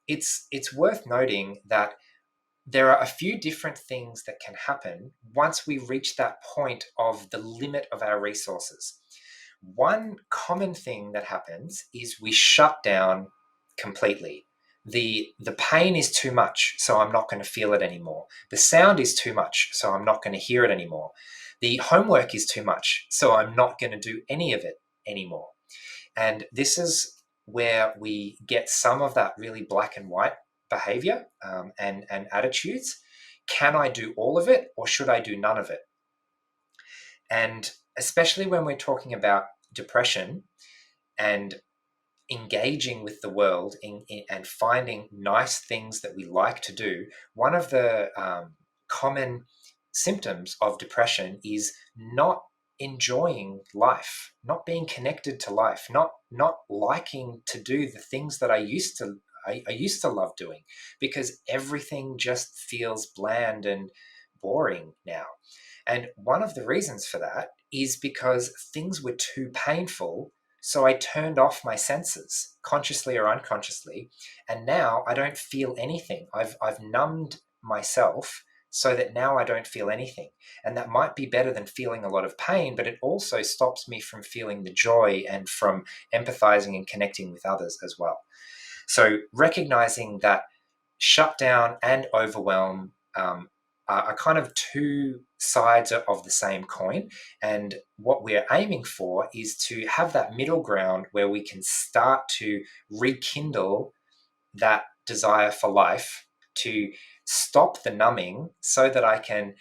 it's worth noting that there are a few different things that can happen once we reach that point of the limit of our resources. One common thing that happens is we shut down completely. The pain is too much, so I'm not going to feel it anymore. The sound is too much, so I'm not going to hear it anymore. The homework is too much, so I'm not going to do any of it anymore. And this is where we get some of that really black and white behavior and attitudes. Can I do all of it, or should I do none of it? And especially when we're talking about depression and engaging with the world and finding nice things that we like to do, one of the common symptoms of depression is not enjoying life, not being connected to life, not liking to do the things that I used to love doing, because everything just feels bland and boring now. And one of the reasons for that is because things were too painful, so I turned off my senses, consciously or unconsciously, and now I don't feel anything. I've numbed myself so that now I don't feel anything. And that might be better than feeling a lot of pain, but it also stops me from feeling the joy and from empathizing and connecting with others as well. So recognizing that shutdown and overwhelm are kind of two sides of the same coin. And what we're aiming for is to have that middle ground where we can start to rekindle that desire for life, to stop the numbing so that I can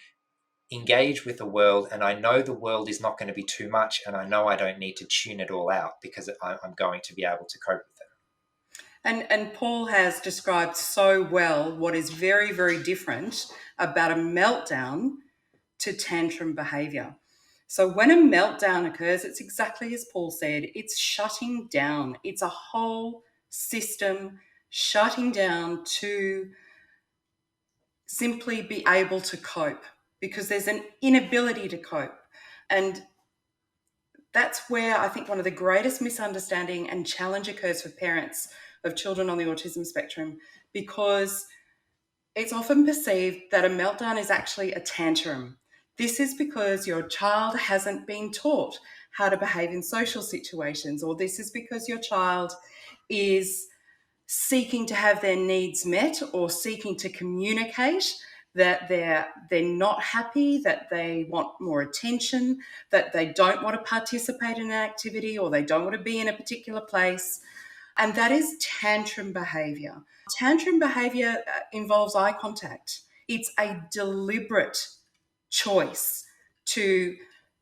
engage with the world, and I know the world is not going to be too much, and I know I don't need to tune it all out because I'm going to be able to cope with it. And Paul has described so well what is very, very different about a meltdown to tantrum behaviour. So when a meltdown occurs, it's exactly as Paul said, it's shutting down. It's a whole system shutting down to simply be able to cope, because there's an inability to cope. And that's where I think one of the greatest misunderstanding and challenge occurs for parents of children on the autism spectrum, because it's often perceived that a meltdown is actually a tantrum. This is because your child hasn't been taught how to behave in social situations, or this is because your child is seeking to have their needs met or seeking to communicate that they're not happy, that they want more attention, that they don't want to participate in an activity, or they don't want to be in a particular place. And that is tantrum behaviour. Tantrum behaviour involves eye contact. It's a deliberate choice to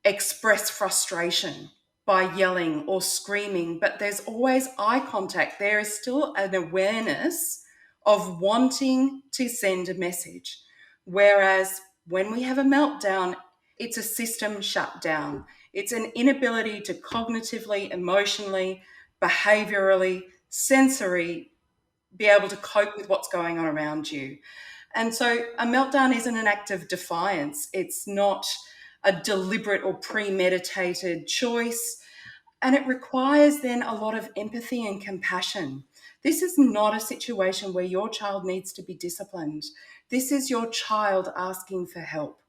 express frustration by yelling or screaming, but there's always eye contact. There is still an awareness of wanting to send a message. Whereas when we have a meltdown, it's a system shutdown. It's an inability to cognitively, emotionally, behaviorally, sensory, be able to cope with what's going on around you. And so a meltdown isn't an act of defiance. It's not a deliberate or premeditated choice. And it requires then a lot of empathy and compassion. This is not a situation where your child needs to be disciplined. This is your child asking for help.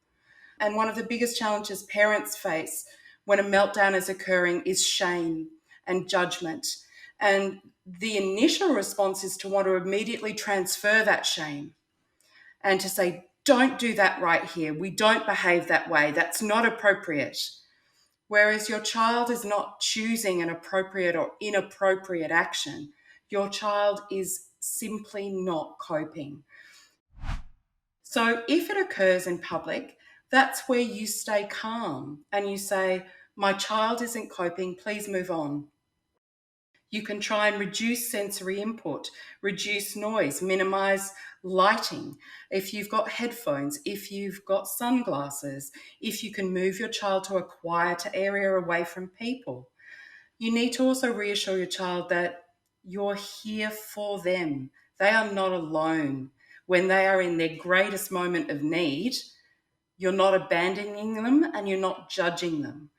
And one of the biggest challenges parents face when a meltdown is occurring is shame and judgment. And the initial response is to want to immediately transfer that shame and to say, don't do that right here. We don't behave that way. That's not appropriate. Whereas your child is not choosing an appropriate or inappropriate action. Your child is simply not coping. So if it occurs in public, that's where you stay calm and you say, my child isn't coping, please move on. You can try and reduce sensory input, reduce noise, minimize lighting. If you've got headphones, if you've got sunglasses, if you can move your child to a quieter area away from people. You need to also reassure your child that you're here for them. They are not alone. When they are in their greatest moment of need, you're not abandoning them and you're not judging them.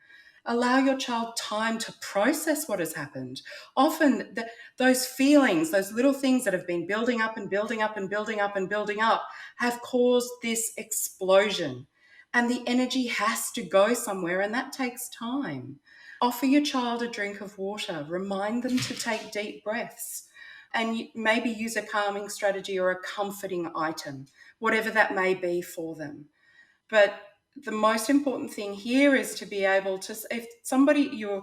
Allow your child time to process what has happened. Often those feelings, those little things that have been building up and building up and building up and building up have caused this explosion. And the energy has to go somewhere, and that takes time. Offer your child a drink of water. Remind them to take deep breaths. And maybe use a calming strategy or a comforting item, whatever that may be for them. But the most important thing here is to be able to, if somebody, you're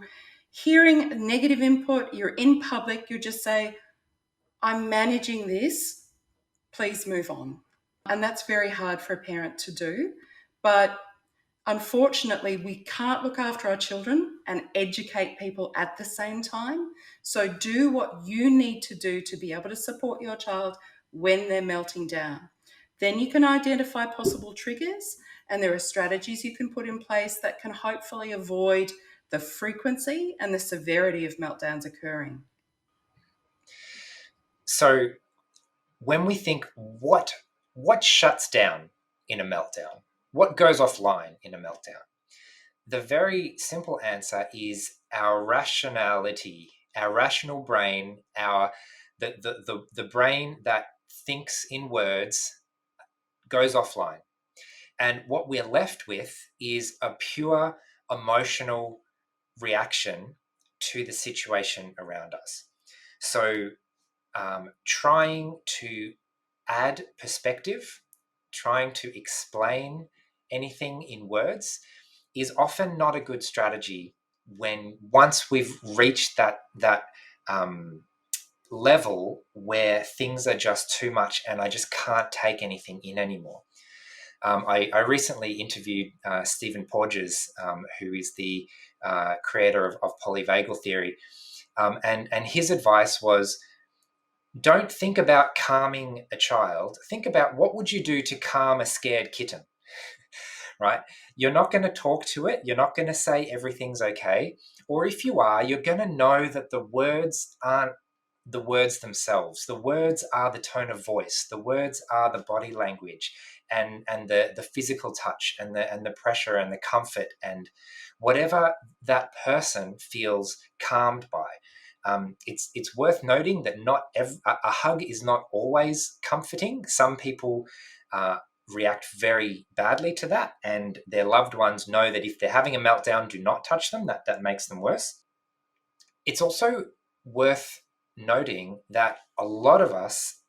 hearing negative input, you're in public, you just say, I'm managing this, please move on. And that's very hard for a parent to do. But unfortunately, we can't look after our children and educate people at the same time. So do what you need to do to be able to support your child when they're melting down. Then you can identify possible triggers, and there are strategies you can put in place that can hopefully avoid the frequency and the severity of meltdowns occurring. So when we think what shuts down in a meltdown, what goes offline in a meltdown, the very simple answer is our rationality, our rational brain, the brain that thinks in words goes offline. And what we're left with is a pure emotional reaction to the situation around us. So trying to add perspective, trying to explain anything in words is often not a good strategy when once we've reached that level where things are just too much and I just can't take anything in anymore. I recently interviewed Stephen Porges, who is the creator of polyvagal theory, and his advice was, don't think about calming a child. Think about what would you do to calm a scared kitten, right? You're not going to talk to it. You're not going to say everything's okay. Or if you are, you're going to know that the words aren't the words themselves. The words are the tone of voice. The words are the body language and the physical touch and the pressure and the comfort and whatever that person feels calmed by. It's worth noting that not a hug is not always comforting. Some people react very badly to that, and their loved ones know that if they're having a meltdown, do not touch them. That makes them worse. It's also worth noting that a lot of us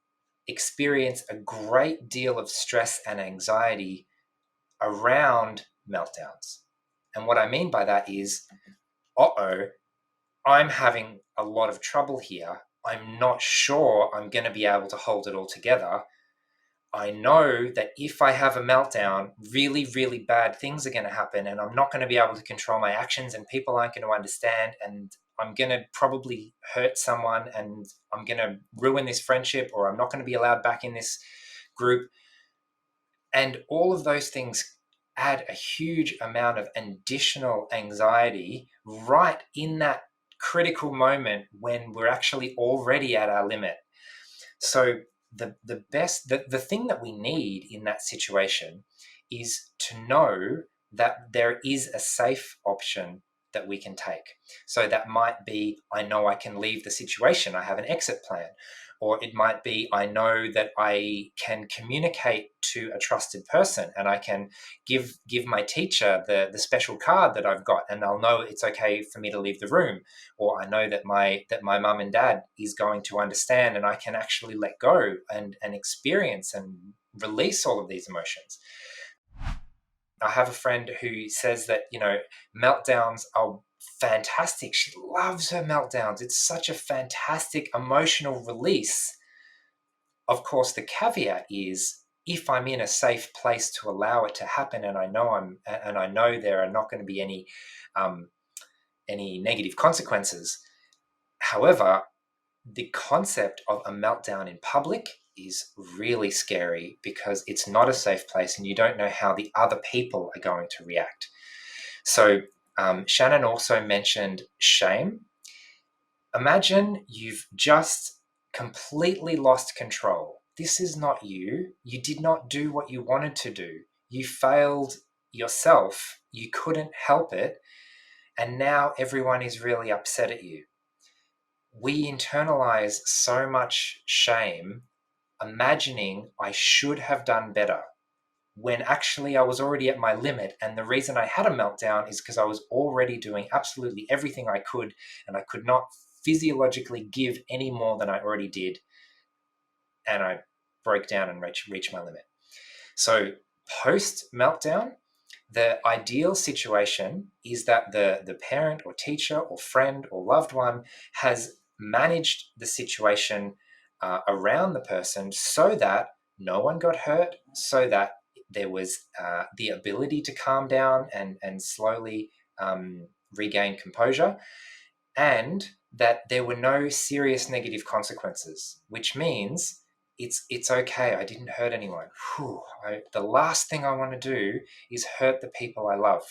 experience a great deal of stress and anxiety around meltdowns. And what I mean by that is, I'm having a lot of trouble here. I'm not sure I'm going to be able to hold it all together. I know that if I have a meltdown, really, really bad things are going to happen, and I'm not going to be able to control my actions, and people aren't going to understand, and I'm going to probably hurt someone, and I'm going to ruin this friendship, or I'm not going to be allowed back in this group. And all of those things add a huge amount of additional anxiety right in that critical moment when we're actually already at our limit. So the thing that we need in that situation is to know that there is a safe option that we can take. So that might be, I know I can leave the situation, I have an exit plan. Or it might be, I know that I can communicate to a trusted person and I can give my teacher the special card that I've got, and they'll know it's okay for me to leave the room. Or I know that my mum and dad is going to understand, and I can actually let go and experience and release all of these emotions. I have a friend who says that, meltdowns are fantastic. She loves her meltdowns. It's such a fantastic emotional release. Of course, the caveat is, if I'm in a safe place to allow it to happen, and I know there are not going to be any negative consequences. However, the concept of a meltdown in public is really scary because it's not a safe place and you don't know how the other people are going to react. So Shannon also mentioned shame. Imagine you've just completely lost control. This is not you. You did not do what you wanted to do. You failed yourself. You couldn't help it. and now everyone is really upset at you. We internalize so much shame, imagining I should have done better, when actually I was already at my limit. And the reason I had a meltdown is because I was already doing absolutely everything I could, and I could not physiologically give any more than I already did. And I broke down and reached my limit. So post meltdown, the ideal situation is that the parent or teacher or friend or loved one has managed the situation around the person so that no one got hurt, so that there was the ability to calm down and slowly regain composure, and that there were no serious negative consequences, which means it's okay. I didn't hurt anyone. The last thing I want to do is hurt the people I love,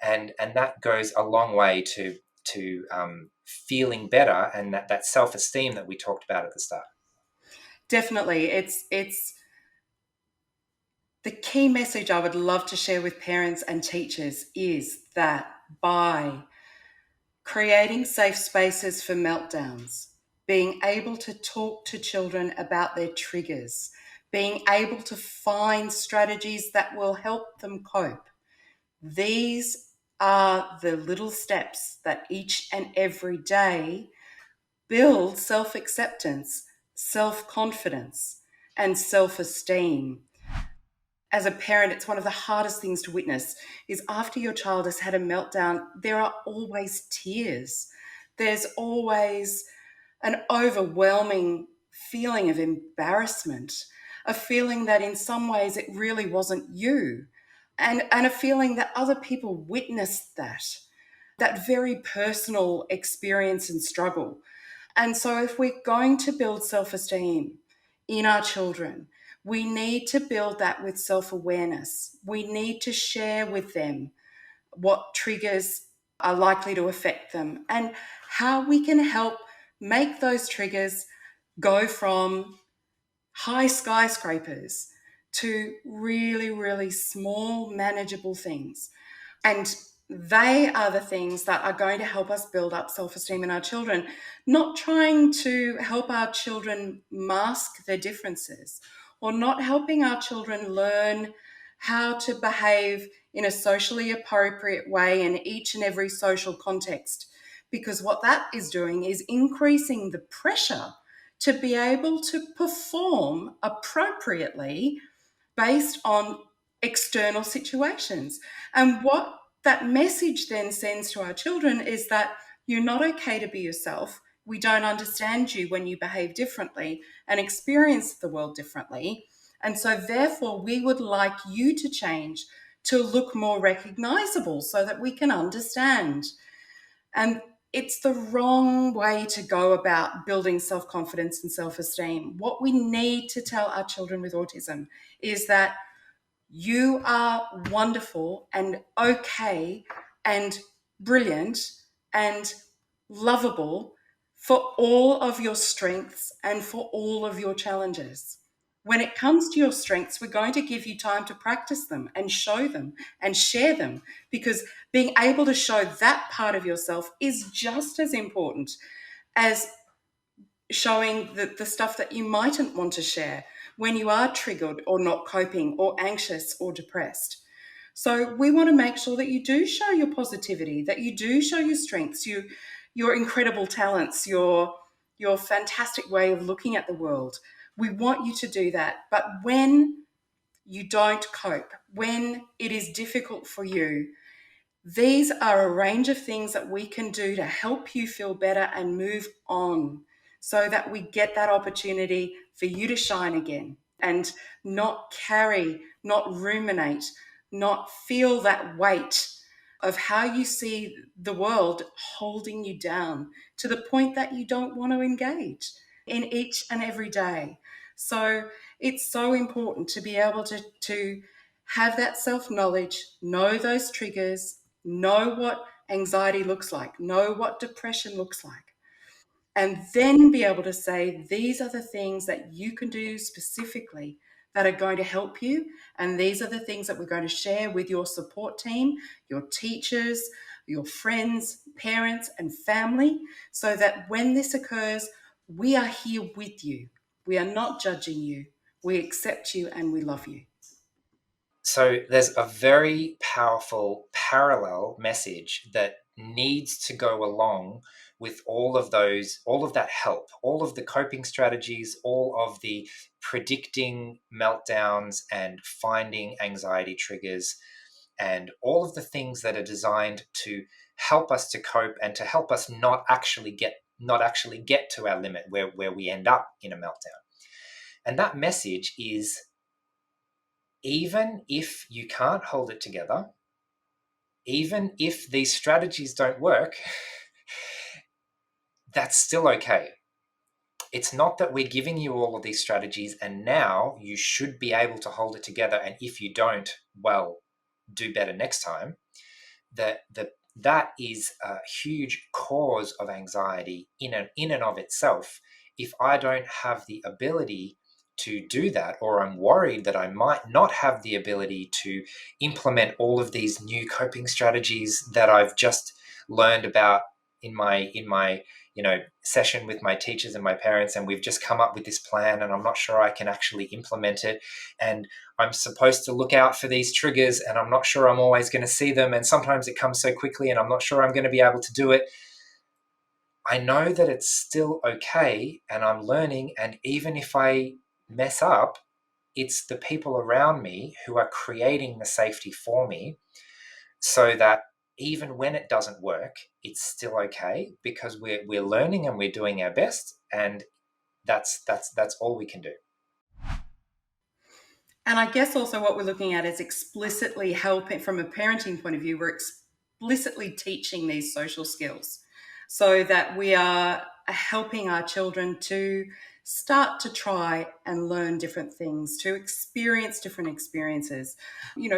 and that goes a long way to feeling better, and that self-esteem that we talked about at the start. Definitely. It's the key message I would love to share with parents and teachers is that by creating safe spaces for meltdowns, being able to talk to children about their triggers, being able to find strategies that will help them cope. These are the little steps that each and every day build self acceptance, self confidence, and self esteem. As a parent, it's one of the hardest things to witness is after your child has had a meltdown, there are always tears. There's always an overwhelming feeling of embarrassment, a feeling that in some ways it really wasn't you, and a feeling that other people witnessed that very personal experience and struggle. And so, if we're going to build self esteem in our children, we need to build that with self awareness. We need to share with them what triggers are likely to affect them and how we can help make those triggers go from high skyscrapers to really, really small, manageable things. And they are the things that are going to help us build up self esteem in our children, not trying to help our children mask their differences or not helping our children learn how to behave in a socially appropriate way in each and every social context. Because what that is doing is increasing the pressure to be able to perform appropriately based on external situations. And what that message then sends to our children is that you're not okay to be yourself. We don't understand you when you behave differently and experience the world differently. And so, therefore, we would like you to change to look more recognizable so that we can understand. And it's the wrong way to go about building self confidence and self esteem. What we need to tell our children with autism is that you are wonderful and okay and brilliant and lovable for all of your strengths and for all of your challenges. When it comes to your strengths, we're going to give you time to practice them and show them and share them, because being able to show that part of yourself is just as important as showing the stuff that you mightn't want to share when you are triggered or not coping or anxious or depressed. So we want to make sure that you do show your positivity, that you do show your strengths, your incredible talents, your fantastic way of looking at the world. We want you to do that. But when you don't cope, when it is difficult for you, these are a range of things that we can do to help you feel better and move on so that we get that opportunity for you to shine again and not carry, not ruminate, not feel that weight of how you see the world holding you down to the point that you don't want to engage in each and every day. So it's so important to be able to have that self-knowledge, know those triggers, know what anxiety looks like, know what depression looks like, and then be able to say, these are the things that you can do specifically that are going to help you. And these are the things that we're going to share with your support team, your teachers, your friends, parents, and family, so that when this occurs, we are here with you. We are not judging you. We accept you and we love you. So there's a very powerful parallel message that needs to go along with all of that help, all of the coping strategies, all of the predicting meltdowns and finding anxiety triggers, and all of the things that are designed to help us to cope and to help us not actually get to our limit where we end up in a meltdown. And that message is, even if you can't hold it together, even if these strategies don't work, that's still okay. It's not that we're giving you all of these strategies and now you should be able to hold it together, and if you don't, well, do better next time. That is a huge cause of anxiety in and of itself. If I don't have the ability to do that, or I'm worried that I might not have the ability to implement all of these new coping strategies that I've just learned about in my session with my teachers and my parents, and we've just come up with this plan and I'm not sure I can actually implement it, and I'm supposed to look out for these triggers and I'm not sure I'm always going to see them, and sometimes it comes so quickly and I'm not sure I'm going to be able to do it. I know that it's still okay and I'm learning, and even if I mess up, it's the people around me who are creating the safety for me, so that even when it doesn't work, it's still okay, because we're learning and we're doing our best, and that's all we can do. And I guess also what we're looking at is explicitly helping, from a parenting point of view, we're explicitly teaching these social skills so that we are helping our children to start to try and learn different things, to experience different experiences.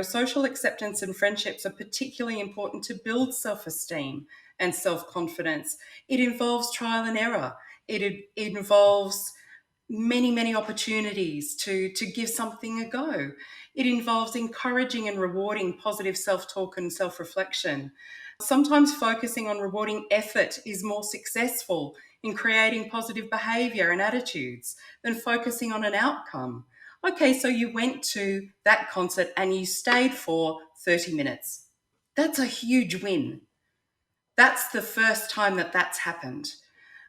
Social acceptance and friendships are particularly important to build self-esteem and self-confidence. It involves trial and error. It involves many opportunities to give something a go. It involves encouraging and rewarding positive self-talk and self-reflection. Sometimes focusing on rewarding effort is more successful in creating positive behavior and attitudes than focusing on an outcome. Okay, so you went to that concert and you stayed for 30 minutes. That's a huge win. That's the first time that that's happened.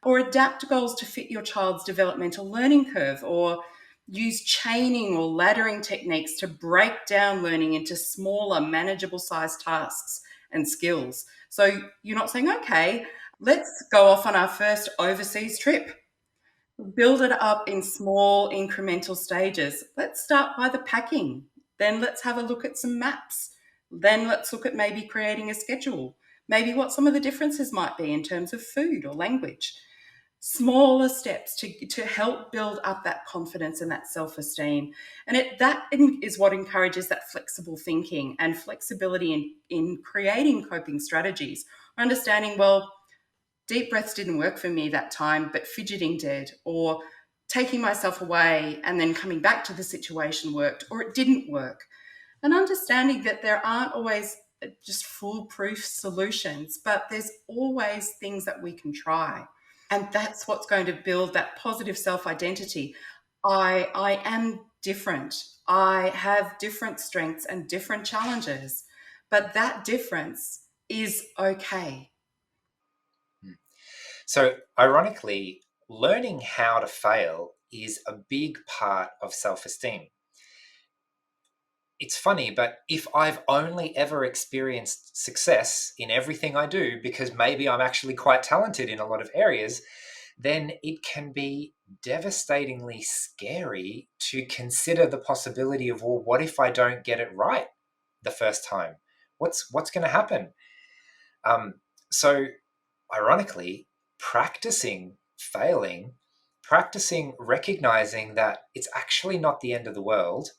Or adapt goals to fit your child's developmental learning curve, or use chaining or laddering techniques to break down learning into smaller, manageable sized tasks and skills. So you're not saying, okay, let's go off on our first overseas trip. Build it up in small incremental stages. Let's start by the packing. Then let's have a look at some maps. Then let's look at maybe creating a schedule, maybe what some of the differences might be in terms of food or language. Smaller steps to help build up that confidence and that self-esteem. And that is what encourages that flexible thinking and flexibility in creating coping strategies. Understanding, well, deep breaths didn't work for me that time, but fidgeting did, or taking myself away and then coming back to the situation worked, or it didn't work. And understanding that there aren't always just foolproof solutions, but there's always things that we can try. And that's what's going to build that positive self-identity. I am different. I have different strengths and different challenges, but that difference is okay. So, ironically, learning how to fail is a big part of self-esteem. It's funny, but if I've only ever experienced success in everything I do, because maybe I'm actually quite talented in a lot of areas, then it can be devastatingly scary to consider the possibility of, well, what if I don't get it right the first time? What's going to happen? So, ironically, practicing failing, practicing recognizing that it's actually not the end of the world,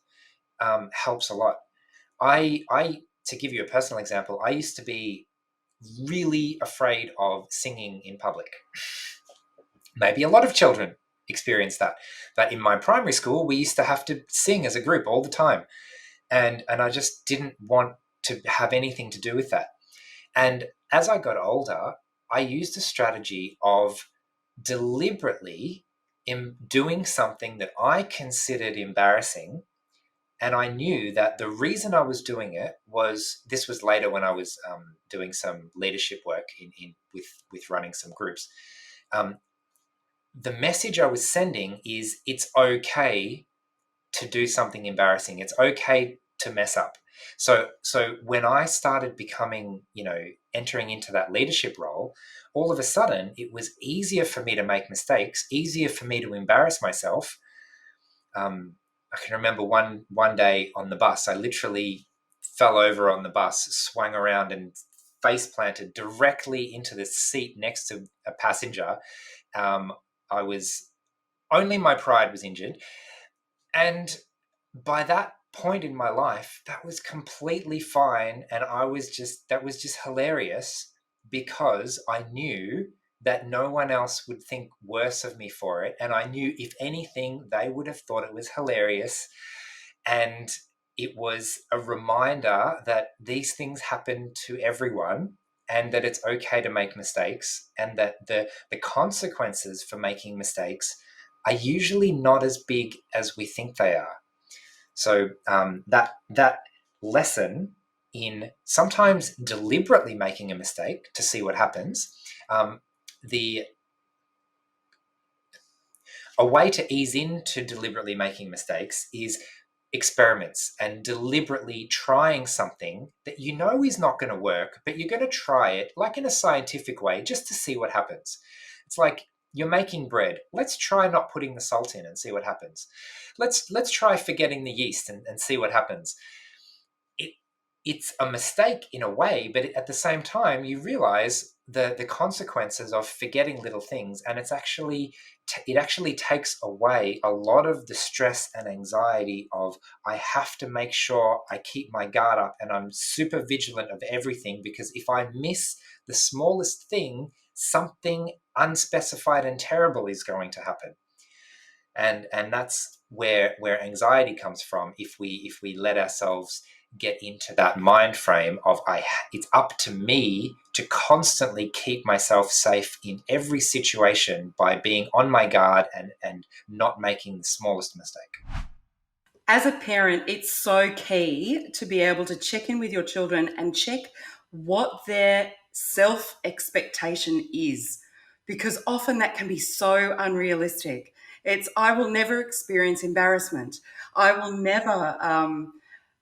helps a lot. To give you a personal example, I used to be really afraid of singing in public. Maybe a lot of children experienced that in my primary school, we used to have to sing as a group all the time. And I just didn't want to have anything to do with that. And as I got older, I used a strategy of deliberately doing something that I considered embarrassing. And I knew that the reason I was doing it was, this was later when I was doing some leadership work with running some groups. The message I was sending is, it's okay to do something embarrassing. It's okay to mess up. So when I started becoming, entering into that leadership role, all of a sudden it was easier for me to make mistakes, easier for me to embarrass myself. I can remember one day on the bus, I literally fell over on the bus, swung around and face planted directly into the seat next to a passenger. I was, only my pride was injured. And by that point in my life, that was completely fine. And that was just hilarious, because I knew that no one else would think worse of me for it. And I knew, if anything, they would have thought it was hilarious. And it was a reminder that these things happen to everyone, and that it's okay to make mistakes, and that the consequences for making mistakes are usually not as big as we think they are. So that lesson in sometimes deliberately making a mistake to see what happens, the a way to ease into deliberately making mistakes is experiments and deliberately trying something that you know is not going to work, but you're going to try it, like in a scientific way, just to see what happens. It's like, you're making bread. Let's try not putting the salt in and see what happens. Let's try forgetting the yeast and see what happens. It's a mistake in a way, but at the same time, you realize the consequences of forgetting little things, and it actually takes away a lot of the stress and anxiety of, I have to make sure I keep my guard up and I'm super vigilant of everything, because if I miss the smallest thing, something unspecified and terrible is going to happen. And that's where anxiety comes from, if we let ourselves get into that mind frame of, it's up to me to constantly keep myself safe in every situation by being on my guard and not making the smallest mistake. As a parent, it's so key to be able to check in with your children and check what their self expectation is, because often that can be so unrealistic. It's, I will never experience embarrassment. I will never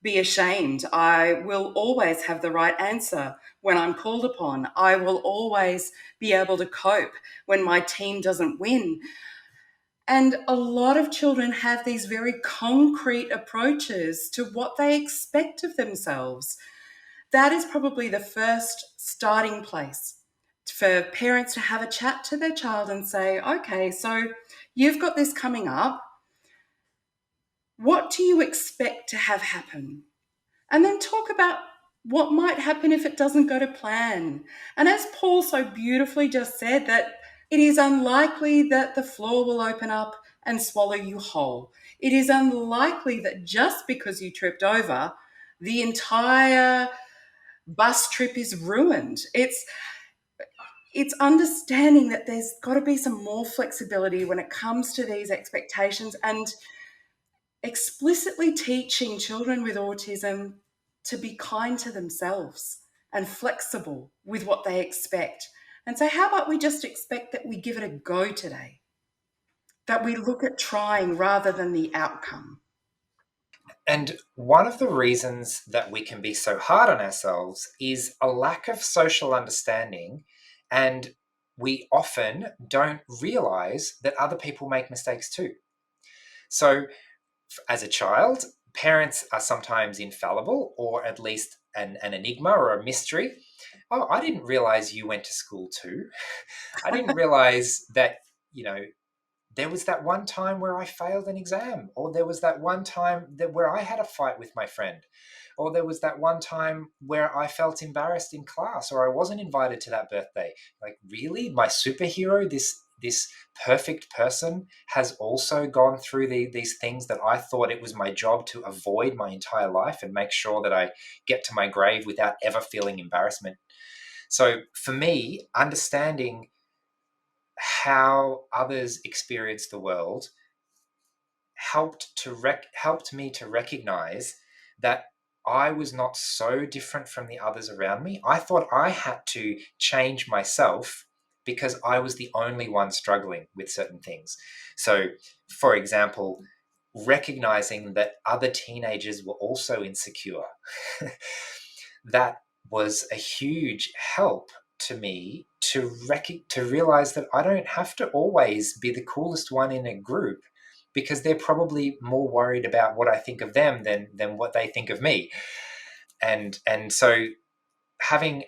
be ashamed. I will always have the right answer when I'm called upon. I will always be able to cope when my team doesn't win. And a lot of children have these very concrete approaches to what they expect of themselves. That is probably the first starting place for parents to have a chat to their child and say, okay, so you've got this coming up. What do you expect to have happen? And then talk about what might happen if it doesn't go to plan. And as Paul so beautifully just said, that it is unlikely that the floor will open up and swallow you whole. It is unlikely that just because you tripped over, the entire bus trip is ruined. It's understanding that there's got to be some more flexibility when it comes to these expectations, and explicitly teaching children with autism to be kind to themselves and flexible with what they expect. And so, how about we just expect that we give it a go today? That we look at trying rather than the outcome. And one of the reasons that we can be so hard on ourselves is a lack of social understanding, and we often don't realize that other people make mistakes too. So, as a child, parents are sometimes infallible, or at least an enigma or a mystery. Oh, I didn't realize you went to school too. I didn't realize that, there was that one time where I failed an exam, or there was that one time where I had a fight with my friend, or there was that one time where I felt embarrassed in class, or I wasn't invited to that birthday. Like, really? My superhero, this this perfect person has also gone through these things that I thought it was my job to avoid my entire life and make sure that I get to my grave without ever feeling embarrassment. So for me, understanding how others experience the world helped me to recognize that I was not so different from the others around me. I thought I had to change myself because I was the only one struggling with certain things. So, for example, recognizing that other teenagers were also insecure, that was a huge help to me to realize that I don't have to always be the coolest one in a group, because they're probably more worried about what I think of them than what they think of me. And so having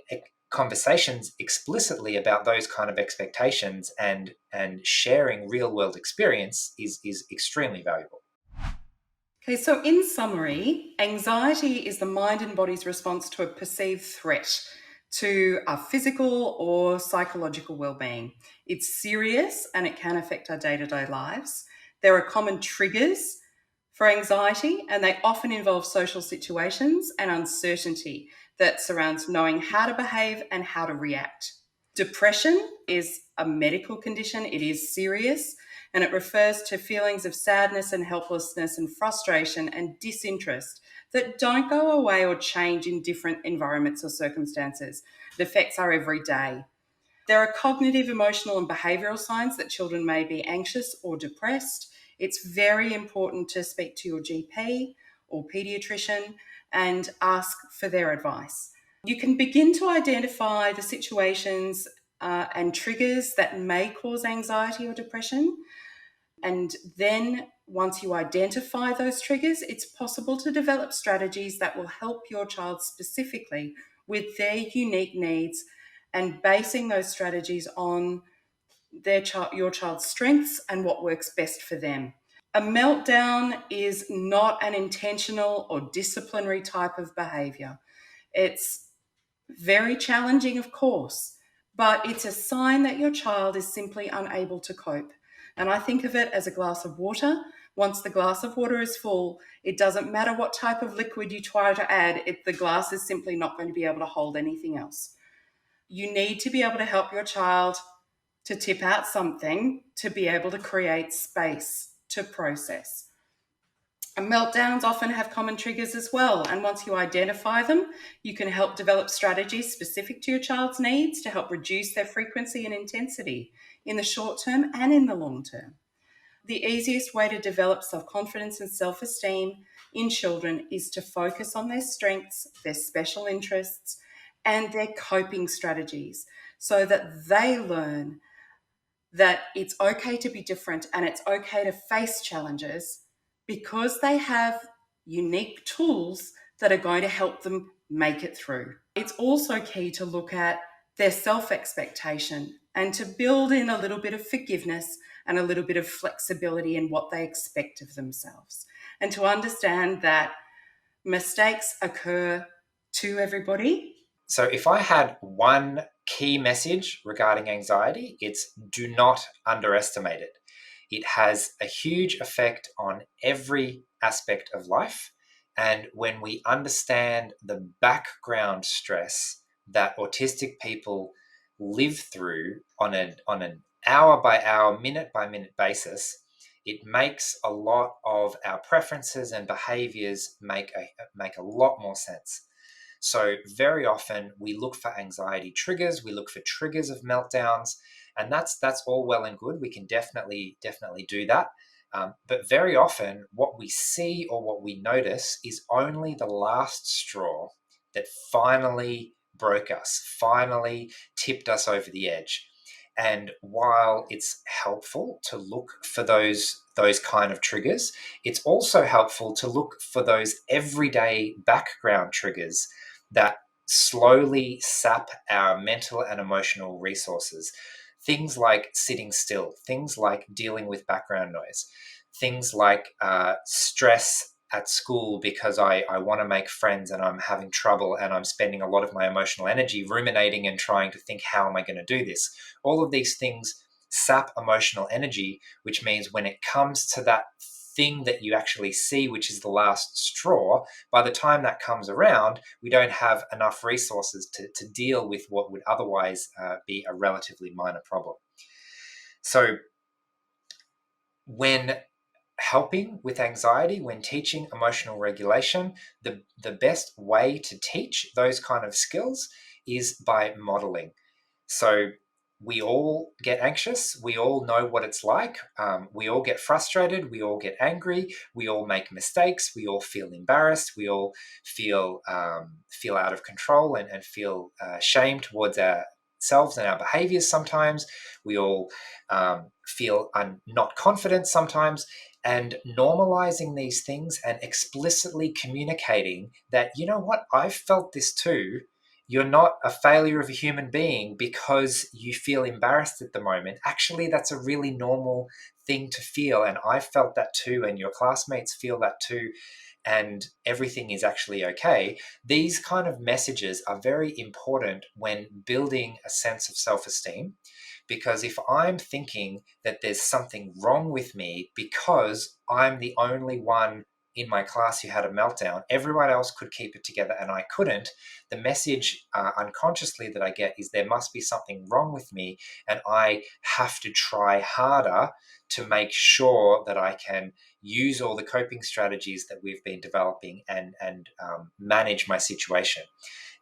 conversations explicitly about those kind of expectations and sharing real world experience is extremely valuable. Okay, so in summary, anxiety is the mind and body's response to a perceived threat to our physical or psychological well-being. It's serious and it can affect our day-to-day lives. There are common triggers for anxiety, and they often involve social situations and uncertainty that surrounds knowing how to behave and how to react. Depression is a medical condition. It is serious, and it refers to feelings of sadness and helplessness and frustration and disinterest that don't go away or change in different environments or circumstances. It affects our everyday. There are cognitive, emotional, and behavioural signs that children may be anxious or depressed. It's very important to speak to your GP or paediatrician and ask for their advice. You can begin to identify the situations and triggers that may cause anxiety or depression. And then once you identify those triggers, it's possible to develop strategies that will help your child specifically with their unique needs, and basing those strategies on your child's strengths and what works best for them. A meltdown is not an intentional or disciplinary type of behavior. It's very challenging, of course, but it's a sign that your child is simply unable to cope. And I think of it as a glass of water. Once the glass of water is full, it doesn't matter what type of liquid you try to add, the glass is simply not going to be able to hold anything else. You need to be able to help your child to tip out something to be able to create space to process. And meltdowns often have common triggers as well. And once you identify them, you can help develop strategies specific to your child's needs to help reduce their frequency and intensity in the short term and in the long term. The easiest way to develop self-confidence and self-esteem in children is to focus on their strengths, their special interests, and their coping strategies, so that they learn that it's okay to be different and it's okay to face challenges, because they have unique tools that are going to help them make it through. It's also key to look at their self-expectation and to build in a little bit of forgiveness and a little bit of flexibility in what they expect of themselves, and to understand that mistakes occur to everybody. So if I had one key message regarding anxiety, it's do not underestimate it. It has a huge effect on every aspect of life. And when we understand the background stress that autistic people live through on an hour by hour, minute by minute basis, it makes a lot of our preferences and behaviors make a lot more sense. So very often we look for anxiety triggers, we look for triggers of meltdowns, and that's all well and good. We can definitely do that. But very often what we see or what we notice is only the last straw that finally broke us, finally tipped us over the edge. And while it's helpful to look for those kind of triggers, it's also helpful to look for those everyday background triggers that slowly sap our mental and emotional resources. Things like sitting still, things like dealing with background noise, things like stress at school because I want to make friends and I'm having trouble and I'm spending a lot of my emotional energy ruminating and trying to think, how am I going to do this? All of these things sap emotional energy, which means when it comes to that thing that you actually see, which is the last straw, by the time that comes around, we don't have enough resources to deal with what would otherwise be a relatively minor problem. So when helping with anxiety, when teaching emotional regulation, the best way to teach those kind of skills is by modeling. So we all get anxious. We all know what it's like. We all get frustrated. We all get angry. We all make mistakes. We all feel embarrassed. We all feel out of control and feel shame towards ourselves and our behaviors sometimes. We all feel not confident sometimes. And normalizing these things and explicitly communicating that, you know what, I've felt this too. You're not a failure of a human being because you feel embarrassed at the moment. Actually, that's a really normal thing to feel. And I felt that too. And your classmates feel that too. And everything is actually okay. These kind of messages are very important when building a sense of self-esteem. Because if I'm thinking that there's something wrong with me because I'm the only one in my class who had a meltdown, everyone else could keep it together and I couldn't, the message unconsciously that I get is there must be something wrong with me and I have to try harder to make sure that I can use all the coping strategies that we've been developing and manage my situation.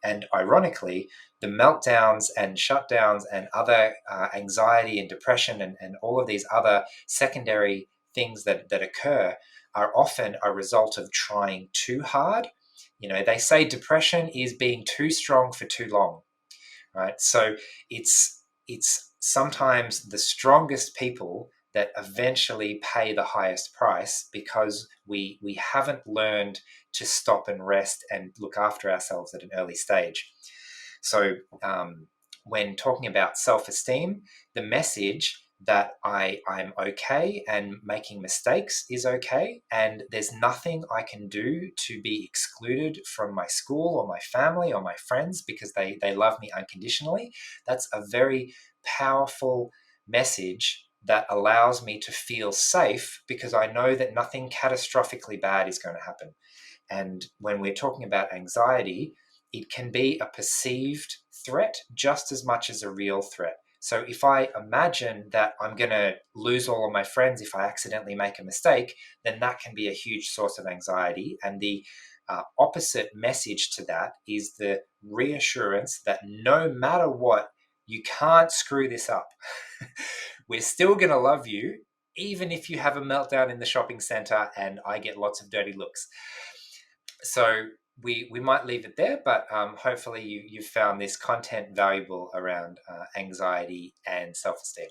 And ironically, the meltdowns and shutdowns and other anxiety and depression and all of these other secondary things that occur are often a result of trying too hard. You know, they say depression is being too strong for too long, right? So it's sometimes the strongest people that eventually pay the highest price because we haven't learned to stop and rest and look after ourselves at an early stage. So when talking about self-esteem, the message that I'm okay and making mistakes is okay, and there's nothing I can do to be excluded from my school or my family or my friends because they love me unconditionally. That's a very powerful message that allows me to feel safe because I know that nothing catastrophically bad is going to happen. And when we're talking about anxiety, it can be a perceived threat just as much as a real threat. So if I imagine that I'm going to lose all of my friends if I accidentally make a mistake, then that can be a huge source of anxiety. And the opposite message to that is the reassurance that no matter what, you can't screw this up. We're still going to love you, even if you have a meltdown in the shopping center and I get lots of dirty looks. So we might leave it there, but hopefully you've found this content valuable around anxiety and self-esteem.